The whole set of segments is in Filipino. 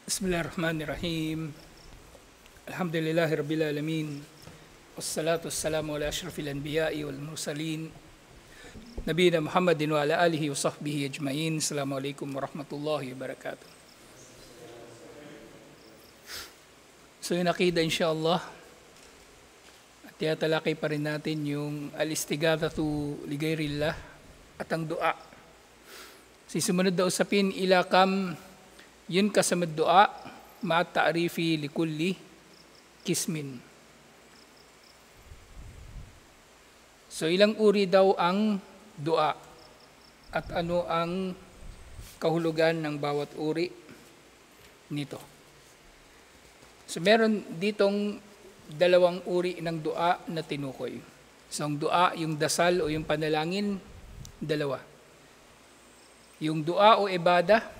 Bismillahirrahmanirrahim. Alhamdulillahi Rabbil Alamin. Wassalatu wassalamu ala ashrafil anbiya'i wal mursalin. Nabiyina Muhammadin wa ala alihi wa sahbihi ajma'in. Assalamualaikum warahmatullahi wabarakatuh. So yung nakida insyaAllah, at tiyatalakay pa rin natin yung al-istigathatu ligayrillah at ang dua. Sumunod na usapin, ilakam yun kasamad dua, ma'at ta'rifi likulli kismin. So ilang uri daw ang dua at ano ang kahulugan ng bawat uri nito. So meron ditong dalawang uri ng dua na tinukoy. So ang dua, yung dasal o yung panalangin, dalawa. Yung dua o ibadah,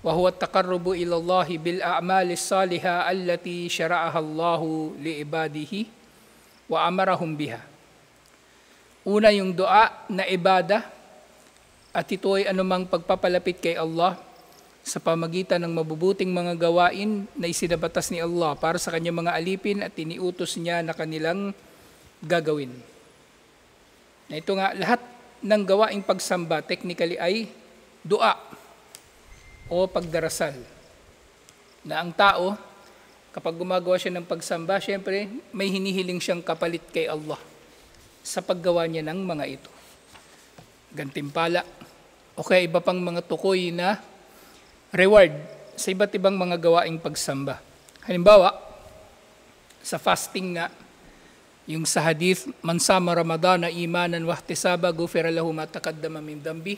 وهو التقرب إلى الله بالأعمال الصالحة التي شرعها الله لعباده وأمرهم بها. Una yung dua na ibada at ito ay anumang pagpapalapit kay Allah sa pamagitan ng mabubuting mga gawain na isinabatas ni Allah para sa kanyang mga alipin at iniutos niya na kanilang gagawin. Na ito nga, lahat ng gawaing pagsamba technically ay dua o pagdarasal. Na ang tao, kapag gumagawa siya ng pagsamba, syempre may hinihiling siyang kapalit kay Allah sa paggawa niya ng mga ito. Gantimpala o kaya iba pang mga tukoy na reward sa iba't ibang mga gawaing pagsamba. Halimbawa, sa fasting nga, yung sa hadith, man sama Ramadana imanan wa ihtisaba ghufira lahu ma taqaddama min dambi.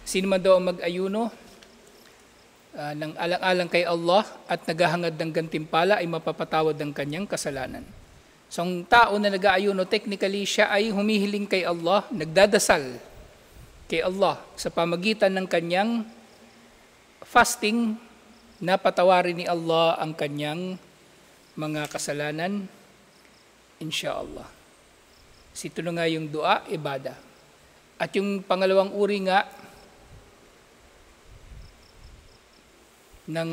Sino man daw ang mag-ayuno ng alang-alang kay Allah at naghahangad ng gantimpala ay mapapatawad ang kanyang kasalanan. So ang tao na nag-aayuno, technically siya ay humihiling kay Allah, nagdadasal kay Allah sa pamagitan ng kanyang fasting na patawarin ni Allah ang kanyang mga kasalanan, insyaallah. Ito na nga yung dua, ibada. At yung pangalawang uri nga ng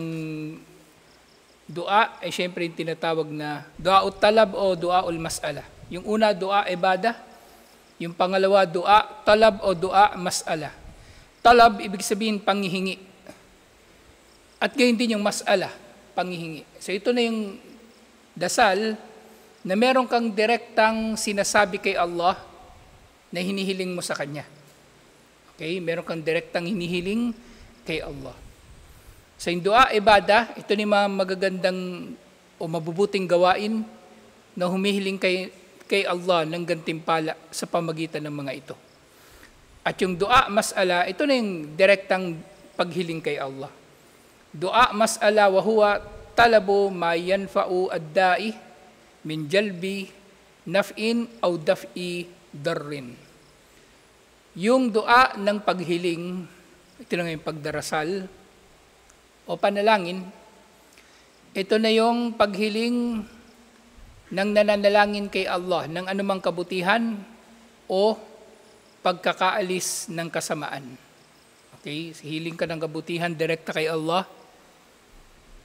dua ay syempre yung tinatawag na duaul talab o duaul mas'ala. Yung una, dua ibada. Yung pangalawa, dua talab o dua mas'ala. Talab, ibig sabihin panghihingi. At gayon din yung mas'ala, panghihingi. So ito na yung dasal na meron kang direktang sinasabi kay Allah na hinihiling mo sa Kanya. Okay? Meron kang direktang hinihiling kay Allah. Sa dua, ibada, ito ni mga magagandang o mabubuting gawain na humihiling kay Allah ng gantimpala sa pamagitan ng mga ito. At yung dua, mas'ala, ito na yung direktang paghiling kay Allah. Dua, mas'ala, wa huwa talabu ma yanfa'u ad-da'i min jalbi naf'in aw daf'i darrin. Yung dua ng paghiling, ito na yung pagdarasal, o panalangin, ito na yung paghiling ng nananalangin kay Allah ng anumang kabutihan o pagkakaalis ng kasamaan. Okay, hiling ka ng kabutihan direkta kay Allah,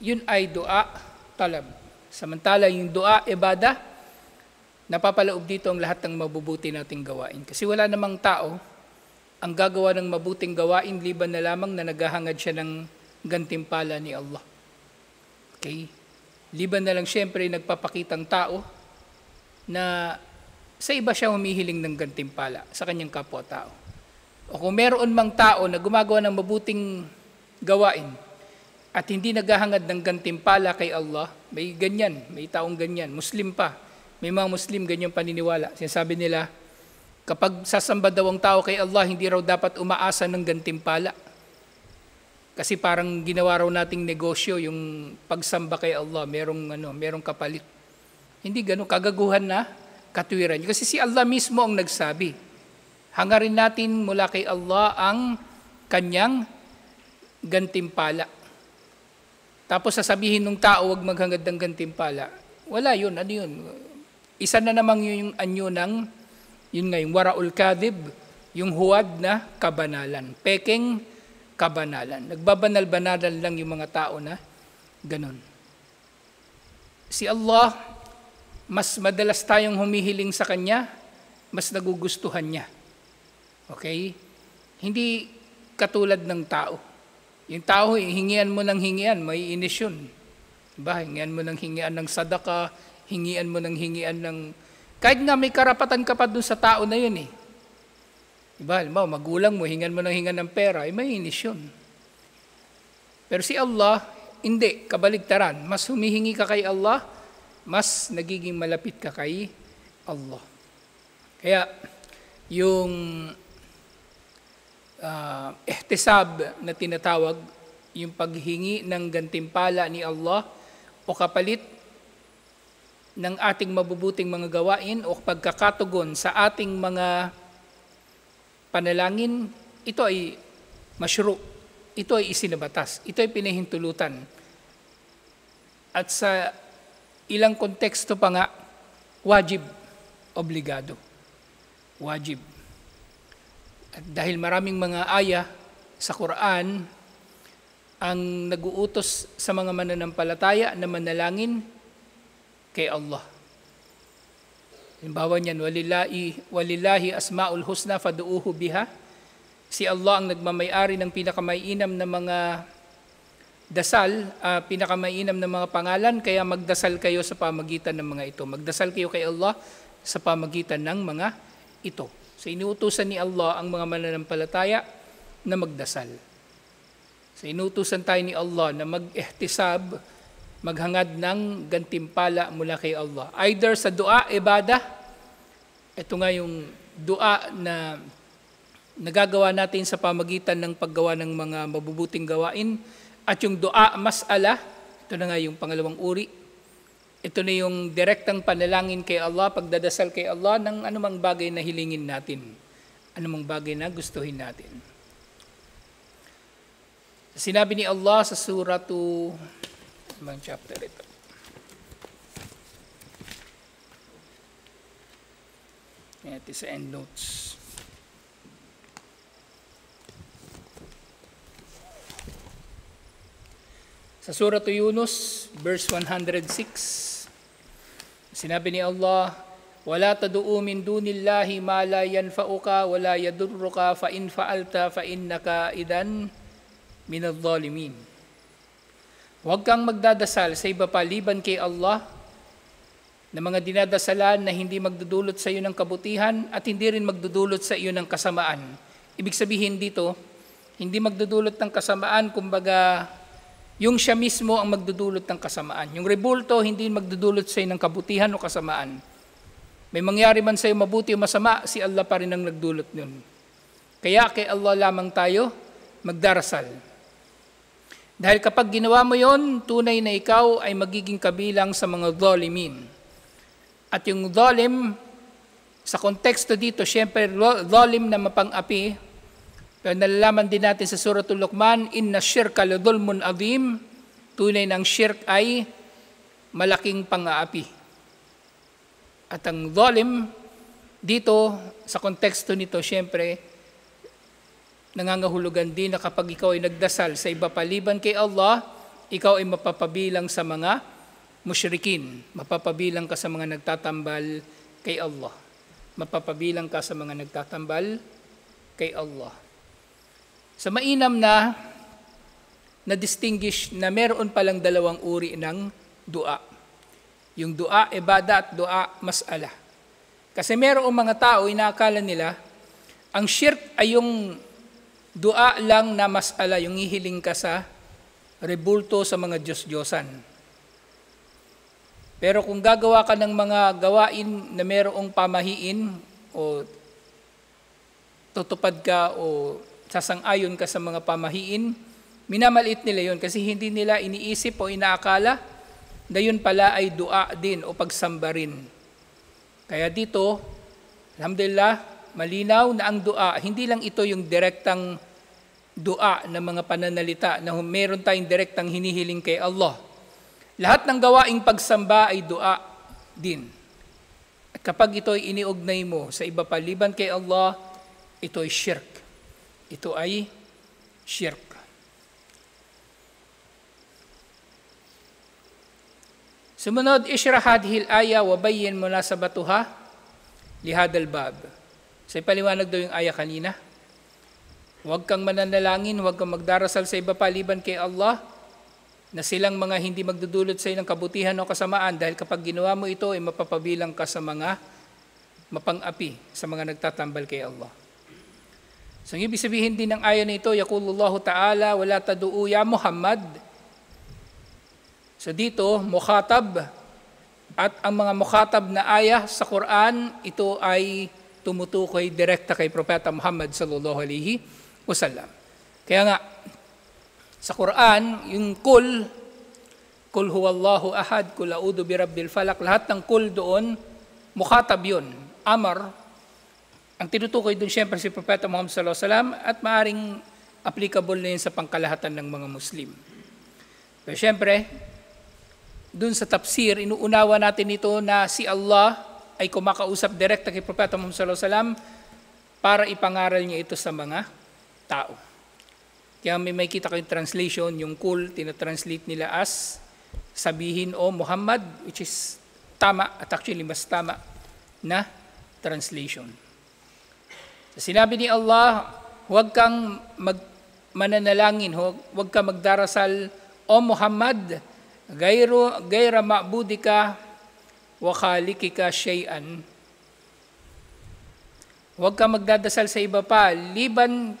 yun ay dua talab. Samantala yung dua ibada, napapaloob dito ang lahat ng mabubuti nating gawain. Kasi wala namang tao ang gagawa ng mabuting gawain liban na lamang na naghahangad siya ng gantimpala ni Allah. Okay? Liban na lang syempre nagpapakitang tao na sa iba siya humihiling ng gantimpala sa kanyang kapwa-tao. O kung meron mang tao na gumagawa ng mabuting gawain at hindi naghahangad ng gantimpala kay Allah, may ganyan, may taong ganyan, Muslim pa. May mga Muslim ganyang paniniwala. Sinasabi nila, kapag sasamba daw ang tao kay Allah, hindi raw dapat umaasa ng gantimpala. Kasi parang ginawa raw nating negosyo yung pagsamba kay Allah, merong kapalit. Hindi gano'n, kagaguhan na katwiran. Kasi si Allah mismo ang nagsabi. Hangarin natin mula kay Allah ang kanyang gantimpala. Tapos sasabihin ng tao, wag maghangad ng gantimpala. Wala yun, ano yun? Isa na namang yung anyo ng, yun nga, yung waraul kadib, yung huwad na kabanalan. Peking kabanalan. Nagbabanal-banalan lang yung mga tao na ganun. Si Allah, mas madalas tayong humihiling sa Kanya, mas nagugustuhan niya. Okay? Hindi katulad ng tao. Yung tao, hingian mo ng hingian, may inis yun. Diba? Hingian mo ng hingian ng sadaka, hingian mo ng hingian ng... Kahit nga may karapatan ka pa dun sa tao na yun eh. Diba? Magulang mo, hingan mo ng hingan ng pera, may inis yun. Pero si Allah, hindi, kabaligtaran. Mas humihingi ka kay Allah, mas nagiging malapit ka kay Allah. Kaya, yung ihtisab na tinatawag, yung paghingi ng gantimpala ni Allah o kapalit ng ating mabubuting mga gawain o pagkakatugon sa ating mga panalangin, ito ay masyru, ito ay isinabatas, ito ay pinahintulutan. At sa ilang konteksto pa nga, wajib, obligado. Wajib. At dahil maraming mga aya sa Quran ang naguutos sa mga mananampalataya na manalangin kay Allah. Halimbawa niyan, walillahi asmaul husna fadu'uhu biha. Si Allah ang nagmamay-ari ng pinakamainam na mga dasal, pinakamainam na mga pangalan, kaya magdasal kayo sa pamagitan ng mga ito. Magdasal kayo kay Allah sa pamagitan ng mga ito. So inuutusan ni Allah ang mga mananampalataya na magdasal. So inuutusan tayo ni Allah na mag-ihtisab, maghangad ng gantimpala mula kay Allah. Either sa dua, ibadah, ito nga yung dua na nagagawa natin sa pamagitan ng paggawa ng mga mabubuting gawain, at yung dua mas'ala, ito na nga yung pangalawang uri. Ito na yung direktang panalangin kay Allah, pagdadasal kay Allah ng anumang bagay na hilingin natin, anumang bagay na gustuhin natin. Sinabi ni Allah sa suratu, anong chapter ito? Ito sa end notes. Sa suratu Yunus, verse 106, sinabi ni Allah, "Wala tad'u min dunillahi ma la yanfa'uka wa la yadurruka fa in fa'alta fa innaka idan minadh-dhalimin." Huwag kang magdadasal sa iba paliban kay Allah na mga dinadasalan na hindi magdudulot sa iyo ng kabutihan at hindi rin magdudulot sa iyo ng kasamaan. Ibig sabihin dito, hindi magdudulot ng kasamaan, kumbaga yung siya mismo ang magdudulot ng kasamaan. Yung rebulto, hindi magdudulot sa iyo ng kabutihan o kasamaan. May mangyari man sa iyo mabuti o masama, si Allah pa rin ang nagdulot nun. Kaya kay Allah lamang tayo magdarasal. Dahil kapag ginawa mo yon, tunay na ikaw ay magiging kabilang sa mga dhalimin. At yung dhalim, sa konteksto dito, syempre dhalim na mapang-api, pero nalalaman din natin sa Suratul Luqman, "Inna syirka ladhulmun adhim." Tunay ng shirk ay malaking pang-aapi. At ang dhalim, dito, sa konteksto nito, syempre, nangangahulugan din na kapag ikaw ay nagdasal sa iba paliban kay Allah, ikaw ay mapapabilang sa mga musyrikin. Mapapabilang ka sa mga nagtatambal kay Allah. Mapapabilang ka sa mga nagtatambal kay Allah. Sa mainam na distinguish na meron palang dalawang uri ng dua. Yung dua ibada at dua mas'ala. Kasi merong mga tao, inaakala nila, ang shirk ay yung dua lang na mas'ala, yung hihiling ka sa rebulto sa mga Diyos-Diyosan. Pero kung gagawa ka ng mga gawain na merong pamahiin o tutupad ka o sasang-ayon ka sa mga pamahiin, minamaliit nila yun kasi hindi nila iniisip o inaakala na yun pala ay dua din o pagsamba rin. Kaya dito, alhamdulillah, malinaw na ang dua, hindi lang ito yung direktang dua ng mga pananalita na meron tayong direktang hinihiling kay Allah. Lahat ng gawaing pagsamba ay dua din. At kapag ito ay iniugnay mo sa iba paliban kay Allah, ito ay shirk. Ito ay shirk. Sumunod, ishrah hadhihi al-aya wa bayyin munasabatuha li hadal bab. So ipaliwanag daw yung aya kanina. Huwag kang mananalangin, huwag kang magdarasal sa iba paliban kay Allah na silang mga hindi magdudulot sa iyo ng kabutihan o kasamaan dahil kapag ginawa mo ito ay mapapabilang ka sa mga mapang-api, sa mga nagtatambal kay Allah. So ang ibig sabihin din ng aya nito, yaqulullahu ta'ala, wala tadu'u ya Muhammad. So dito, mukhatab, at ang mga mukhatab na aya sa Quran, ito ay tumutukoy direkta kay Propeta Muhammad sallallahu alaihi wasallam. Kaya nga, sa Quran, yung kul huwallahu ahad, kul a'udhu birabbil falak, lahat ng kul doon, mukhatab yun, amar. Ang tinutukoy doon siyempre si Propeta Muhammad sallallahu alaihi wasallam at maaring applicable na yun sa pangkalahatan ng mga Muslim. Pero siyempre, doon sa tafsir, inuunawa natin ito na si Allah ay kumakausap direkta kay Propeta Muhammad sallallahu alaihi wasallam para ipangaral niya ito sa mga tao. Kaya may kita kayong translation, yung kul, tinatranslate nila as sabihin o Muhammad, which is tama at actually mas tama na translation. So, sinabi ni Allah, huwag kang mananalangin, huwag kang magdarasal o Muhammad, gayra ma'budika wa khalikika shay'an. Huwag kang magdadasal sa iba pa, liban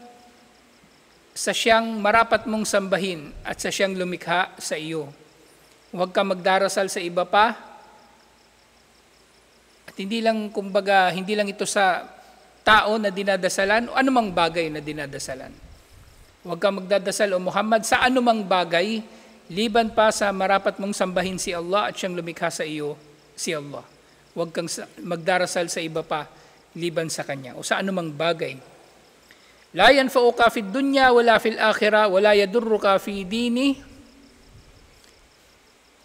sa siyang marapat mong sambahin at sa siyang lumikha sa iyo. Huwag kang magdarasal sa iba pa. At hindi lang, kumbaga, hindi lang ito sa tao na dinadasalan o anumang bagay na dinadasalan. Huwag kang magdadasal o Muhammad sa anumang bagay, liban pa sa marapat mong sambahin si Allah at siyang lumikha sa iyo, si Allah. Huwag kang magdarasal sa iba pa, liban sa Kanya o sa anumang bagay. La yanfa'uka fid dunya wala fil akhirah wala yadurruka fi dini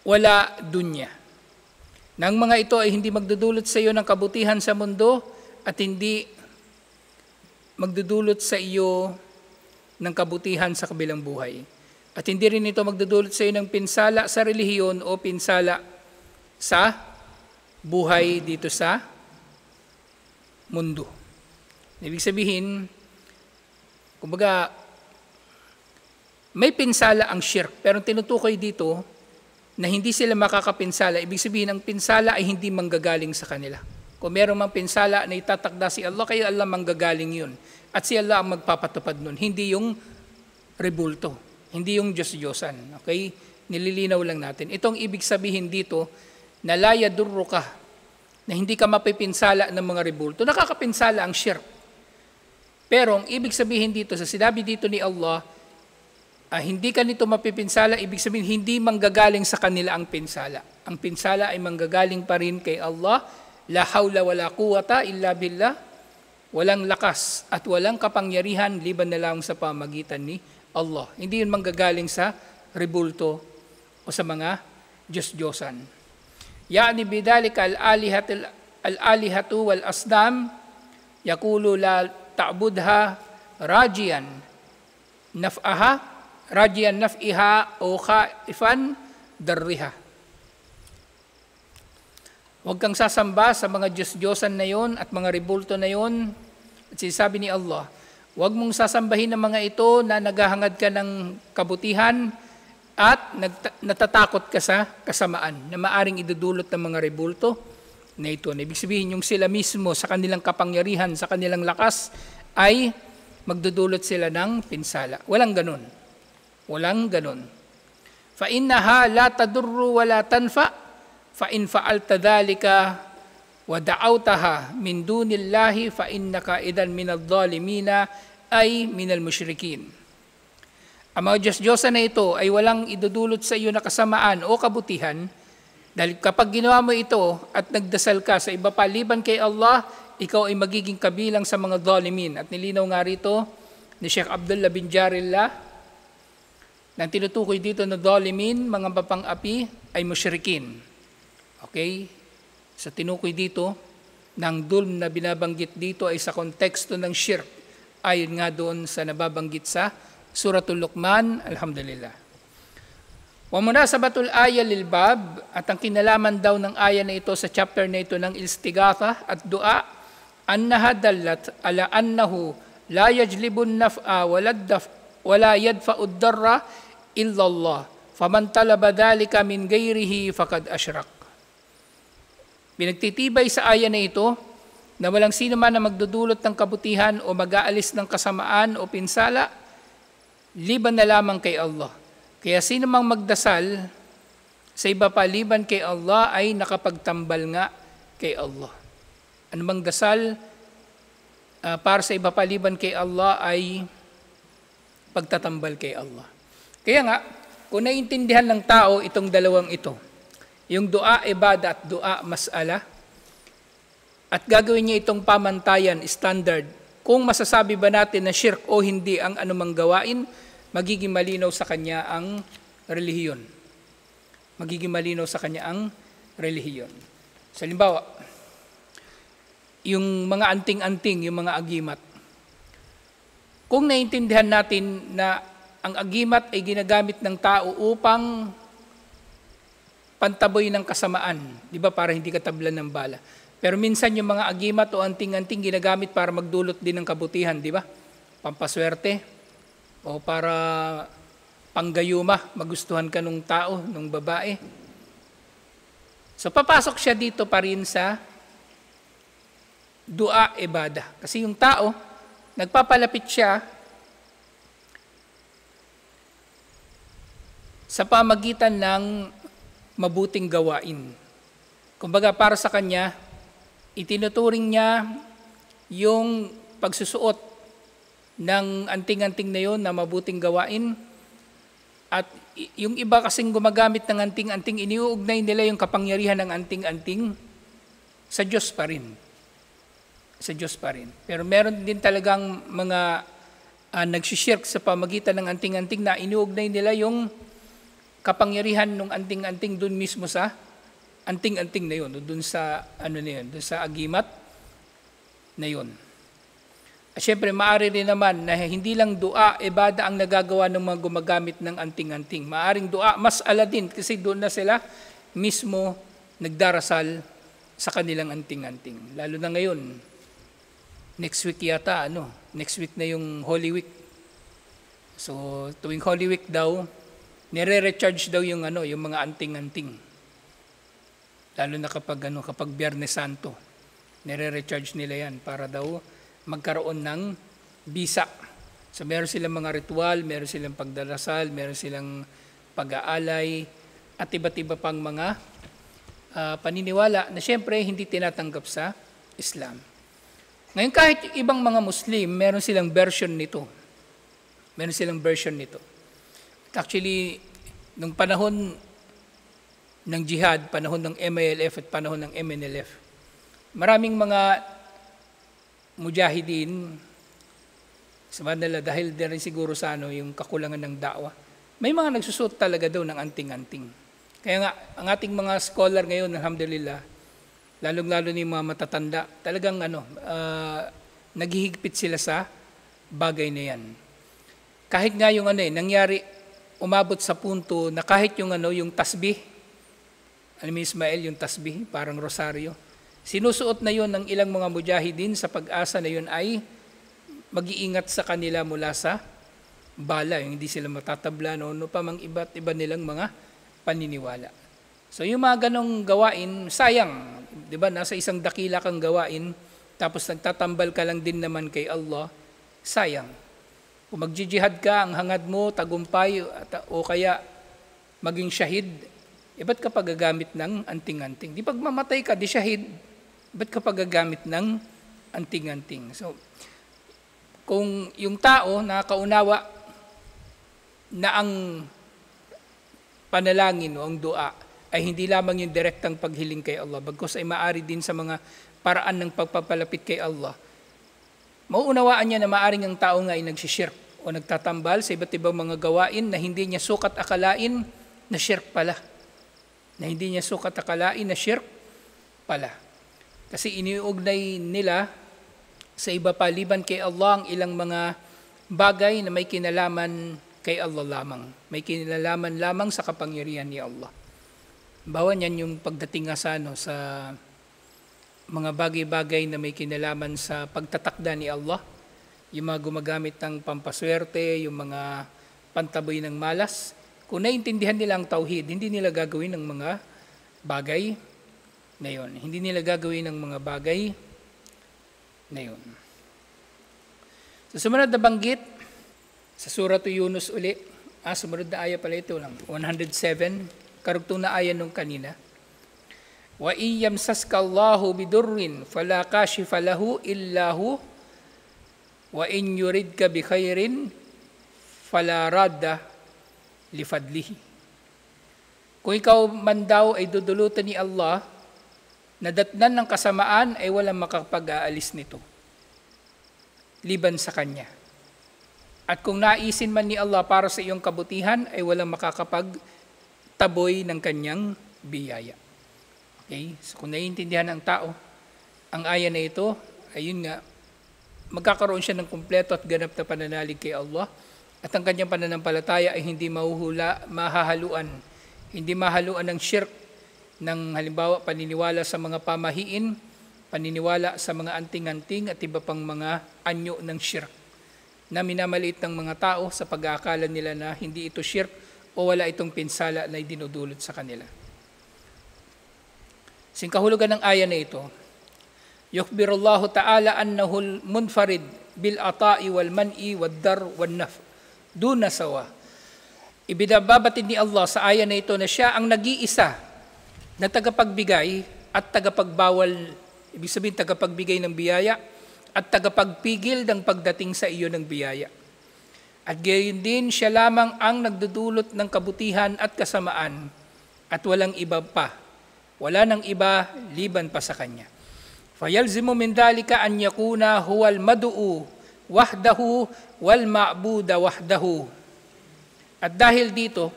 wala dunya. Nang mga ito ay hindi magdudulot sa iyo ng kabutihan sa mundo at hindi magdudulot sa iyo ng kabutihan sa kabilang buhay. At hindi rin ito magdudulot sa iyo ng pinsala sa relihiyon o pinsala sa buhay dito sa mundo. Ibig sabihin, kumbaga, may pinsala ang shirk, pero tinutukoy dito na hindi sila makakapinsala. Ibig sabihin, ang pinsala ay hindi manggagaling sa kanila. Kung meron mang pinsala na itatakda si Allah, kaya Allah manggagaling yun. At si Allah ang magpapatupad nun. Hindi yung rebulto, hindi yung Diyos-Diyosan. Okay? Nililinaw lang natin. Itong ibig sabihin dito, na la yadurruka, na hindi ka mapipinsala ng mga rebulto. Nakakapinsala ang shirk. Pero ang ibig sabihin dito, sa sinabi dito ni Allah, hindi ka nito mapipinsala, ibig sabihin hindi manggagaling sa kanila ang pinsala. Ang pinsala ay manggagaling pa rin kay Allah, la hawla wala quwata illa billah, walang lakas at walang kapangyarihan liban na lang sa pamagitan ni Allah. Hindi yun manggagaling sa rebulto o sa mga Diyos-Diyosan. Yani bidalika al-alihatu wal-asdam, yakulu la ta'budha rajian naf'iha o khaifan darriha. Huwag kang sasamba sa mga Diyos-Diyosan na yon at mga rebulto na yon. At sinasabi ni Allah, huwag mong sasambahin ng mga ito na naghahangad ka ng kabutihan at natatakot ka sa kasamaan na maaring idudulot ng mga rebulto na ito. Ibig sabihin, yung sila mismo sa kanilang kapangyarihan, sa kanilang lakas, ay magdudulot sila ng pinsala. Walang ganun. Walang ganun. Fa innaha la tadurru wa la tanfa, fa in fa'alta dhalika wa da'awtaha min dunillahi fa innaka idan minadh-dhalimina ay minal musyrikin. Ang mga Diyos-Diyosan na ito ay walang idudulot sa iyo na kasamaan o kabutihan. Dahil kapag ginawa mo ito at nagdasal ka sa iba paliban kay Allah, ikaw ay magiging kabilang sa mga dhalimin. At nilinaw nga rito ni Sheikh Abdullah bin Jarillah, nang tinutukoy dito na dhalimin, mga mapang-api, ay musyrikin. Okay? Sa tinukoy dito, ng dulm na binabanggit dito ay sa konteksto ng shirk. Ayon nga doon sa nababanggit sa Suratul Luqman, alhamdulillah. Wa munasabatul aya lil bab, at ang kinalaman daw ng aya na ito sa chapter na ito ng istighatha at dua, annaha dallat ala annahu la yajlibun naf'a wala yadfa'ud darra illa Allah. Faman talaba dhalika min ghairihi faqad asyrak. Pinagtitibay sa aya na ito na walang sino man na magdudulot ng kabutihan o mag-aalis ng kasamaan o pinsala, liban na lamang kay Allah. Kaya sino mang magdasal sa iba pa liban kay Allah ay nakapagtambal nga kay Allah. Ano mang dasal para sa iba pa liban kay Allah ay pagtatambal kay Allah. Kaya nga, kung naiintindihan ng tao itong dalawang ito, yung dua ibada at dua mas'ala, at gagawin niya itong pamantayan, standard, kung masasabi ba natin na shirk o hindi ang anumang gawain, magiging malinaw sa kanya ang relihiyon. Magiging malinaw sa kanya ang relihiyon. Sa halimbawa, yung mga anting-anting, yung mga agimat. Kung naiintindihan natin na ang agimat ay ginagamit ng tao upang pantaboy ng kasamaan, di ba, para hindi katablan ng bala. Pero minsan yung mga agimat o anting-anting ginagamit para magdulot din ng kabutihan, di ba? Pampaswerte o para panggayuma, magustuhan ka nung tao, nung babae. So papasok siya dito pa rin sa dua ibada. Kasi yung tao, nagpapalapit siya sa pamagitan ng mabuting gawain. Kumbaga para sa kanya, itinuturing niya yung pagsusuot ng anting-anting na yun na mabuting gawain. At yung iba kasing gumagamit ng anting-anting, iniuugnay nila yung kapangyarihan ng anting-anting sa Diyos pa rin. Sa Diyos pa rin. Pero meron din talagang mga nagsishirk sa pamagitan ng anting-anting na iniuugnay nila yung kapangyarihan ng anting-anting dun mismo sa anting-anting na yun, dun sa ano na yun, dun sa agimat na yun. At syempre, maaari rin naman na hindi lang dua, ibada ang nagagawa ng mga gumagamit ng anting-anting. Maaring dua, mas'ala din kasi doon na sila mismo nagdarasal sa kanilang anting-anting. Lalo na ngayon, next week yata, next week na yung Holy Week. So, tuwing Holy Week daw, nire-recharge daw yung mga anting-anting. Lalo na kapag Biyernes Santo, nire-recharge nila yan para daw magkaroon ng bisa. So meron silang mga ritual, meron silang pagdarasal, meron silang pag-aalay, at iba't iba pang mga paniniwala na syempre hindi tinatanggap sa Islam. Ngayon kahit ibang mga Muslim, meron silang version nito. Meron silang version nito. Actually, nung panahon ng jihad, panahon ng MILF at panahon ng MNLF, maraming mga mujahidin sa Manila, dahil din rin siguro sa yung kakulangan ng da'wa, may mga nagsusot talaga daw ng anting-anting. Kaya nga, ang ating mga scholar ngayon, alhamdulillah, lalong-lalo na yung mga matatanda, talagang naghihigpit sila sa bagay na yan. Kahit nga yung nangyari, umabot sa punto na kahit yung tasbih, alam mo Ismael, yung tasbih, parang rosaryo, sinusuot na yon ng ilang mga mujahidin sa pag-asa na yun ay mag-iingat sa kanila mula sa bala, yung hindi sila matatabla, no pa mang iba't iba nilang mga paniniwala. So yung mga ganong gawain, sayang, di ba, nasa isang dakila kang gawain, tapos nagtatambal ka lang din naman kay Allah, sayang. Kung magjijihad ka, ang hangad mo, tagumpay, o kaya maging syahid, ba't ka pagagamit ng anting-anting? Di pag mamatay ka, di syahid, ba't ka pagagamit ng anting-anting? So, kung yung tao nakaunawa na ang panalangin o ang dua ay hindi lamang yung direktang paghiling kay Allah, bagkus ay maari din sa mga paraan ng pagpapalapit kay Allah, mauunawaan niya na maaring ang tao nga ay nagsishirk o nagtatambal sa iba't ibang mga gawain na hindi niya sukat akalain na shirk pala. Na hindi niya sukat akalain na shirk pala. Kasi iniuugnay nila sa iba pa liban kay Allah ang ilang mga bagay na may kinalaman kay Allah lamang. May kinalaman lamang sa kapangyarihan ni Allah. Bawa niyan yung pagdating nga sa mga bagay-bagay na may kinalaman sa pagtatakda ni Allah, yung mga gumagamit ng pampaswerte, yung mga pantaboy ng malas. Kung naiintindihan nila ang tauhid, hindi nila gagawin ng mga bagay na yun. Hindi nila gagawin ng mga bagay na yun. Sa sumunod na banggit, sa Suratu Yunus uli, sumunod na aya pala ito lang, 107, karugtong na aya nung kanina. Wa iyamsaska Allahu bidurrin fala kashifa lahu illa hu wa in yuridka bi khairin fala radda li fadlihi. Kung ikaw man daw ay dudulutan ni Allah, nadatnan ng kasamaan ay walang makapag-aalis nito liban sa Kanya. At kung naisin man ni Allah para sa iyong kabutihan, ay walang makakapagtaboy ng Kanyang biyaya. Okay? So kung naiintindihan ng tao, ang aya na ito, ayun nga, magkakaroon siya ng kumpleto at ganap na pananalig kay Allah, at ang kanyang pananampalataya ay hindi mahahaluan. Hindi mahaluan ng shirk, ng halimbawa paniniwala sa mga pamahiin, paniniwala sa mga anting-anting at iba pang mga anyo ng shirk na minamaliit ng mga tao sa pag-aakala nila na hindi ito shirk o wala itong pinsala na dinudulot sa kanila. Singkahulugan ng aya na ito, yukbirullahu ta'ala annahul munfarid bil ata'i wal man'i wad dar wan naf duna sawa. Ibinababatid ni Allah sa aya na ito na siya ang nag-iisa na tagapagbigay at tagapagbawal, ibig sabihin tagapagbigay ng biyaya at tagapagpigil ng pagdating sa iyo ng biyaya. At gayon din siya lamang ang nagdudulot ng kabutihan at kasamaan at walang iba pa. Wala nang iba liban pa sa Kanya. Fayalzimu min dalika an yakuna huwal madu'u wahdahu wal ma'buda wahdahu. At dahil dito,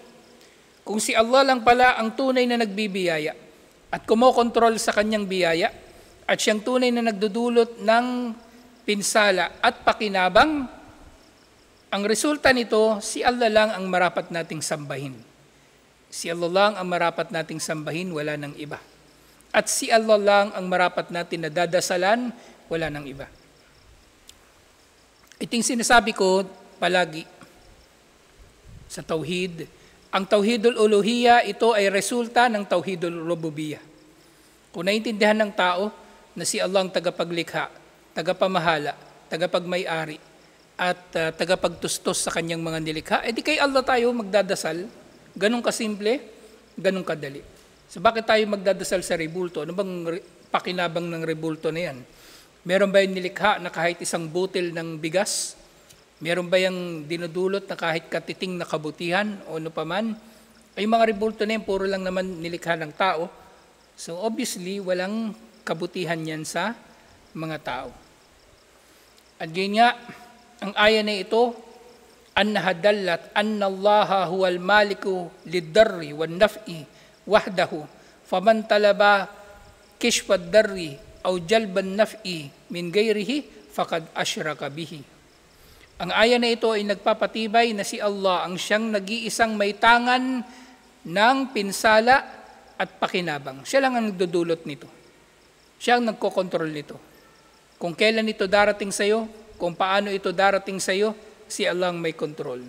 kung si Allah lang pala ang tunay na nagbibiyaya at kumokontrol sa Kanyang biyaya at siyang tunay na nagdudulot ng pinsala at pakinabang, ang resulta nito, si Allah lang ang marapat nating sambahin. Si Allah lang ang marapat nating sambahin, wala nang iba. At si Allah lang ang marapat natin na dadasalan, wala nang iba. Iting sinasabi ko palagi sa tauhid, ang tauhidul uluhiyya, ito ay resulta ng tauhidul rububiyya. Kung naiintindihan ng tao na si Allah ang tagapaglikha, tagapamahala, tagapagmay-ari, at tagapagtustos sa kanyang mga nilikha, edi kay Allah tayo magdadasal. Ganun kasimple, ganun kadali. So bakit tayo magdadasal sa rebulto? Ano bang pakinabang ng rebulto na yan? Meron ba yung nilikha na kahit isang butil ng bigas? Meron ba yung dinudulot na kahit katiting na kabutihan o ano paman? Ay mga rebulto na yan, puro lang naman nilikha ng tao. So obviously, walang kabutihan yan sa mga tao. At yun nga, ang aya na ito, annaha dallat anna Allaha huwal maliku lid-darri wan naf'i wahdahu faman talaba kishfad darri aw jalban naf'i min ghairihi faqad asyraka bihi. Ang aya na ito ay nagpapatibay na si Allah ang siyang nag-iisang may tangan ng pinsala at pakinabang. Siya lang ang nagdudulot nito. Siya ang nagkokontrol nito. Kung kailan ito darating sa iyo, kung paano ito darating sa iyo, si Allah ang may kontrol.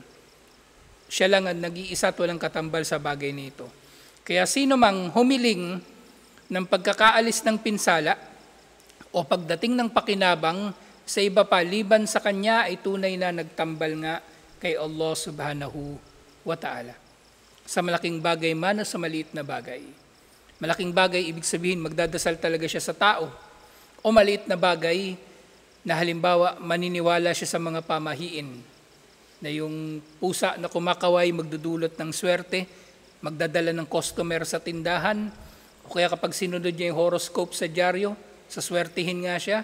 Siya lang ang nag-iisa at walang katambal sa bagay nito. Kaya sino mang humiling ng pagkakaalis ng pinsala o pagdating ng pakinabang sa iba pa liban sa Kanya ay tunay na nagtambal nga kay Allah subhanahu wa ta'ala. Sa malaking bagay man o sa maliit na bagay. Malaking bagay, ibig sabihin magdadasal talaga siya sa tao. O maliit na bagay, na halimbawa maniniwala siya sa mga pamahiin na yung pusa na kumakaway magdudulot ng swerte, magdadala ng customer sa tindahan, o kaya kapag sinunod niya yung horoscope sa dyaryo, saswertihin nga siya,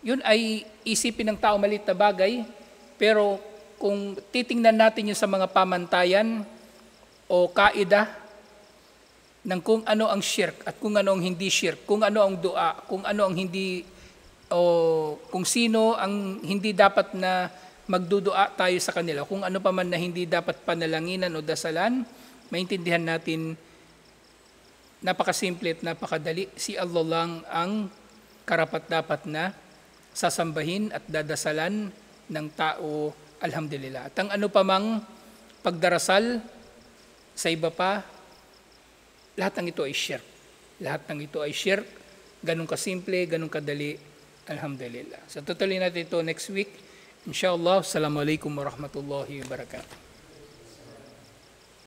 yun ay isipin ng tao maliit na bagay, pero kung titingnan natin yun sa mga pamantayan o kaida ng kung ano ang shirk at kung ano ang hindi shirk, kung ano ang dua, kung ano ang hindi o kung sino ang hindi dapat na magdudua tayo sa kanila. Kung ano pa man na hindi dapat panalanginan o dasalan, maintindihan natin napakasimple at napakadali. Si Allah lang ang karapat-dapat na sasambahin at dadasalan ng tao, alhamdulillah. At ang ano pa mang pagdarasal sa iba pa, lahat ng ito ay shirk. Lahat ng ito ay shirk. Ganun kasimple, ganun kadali, alhamdulillah. So tutuloy natin ito next week. Inshallah. Assalamualaikum warahmatullahi wabarakatuh.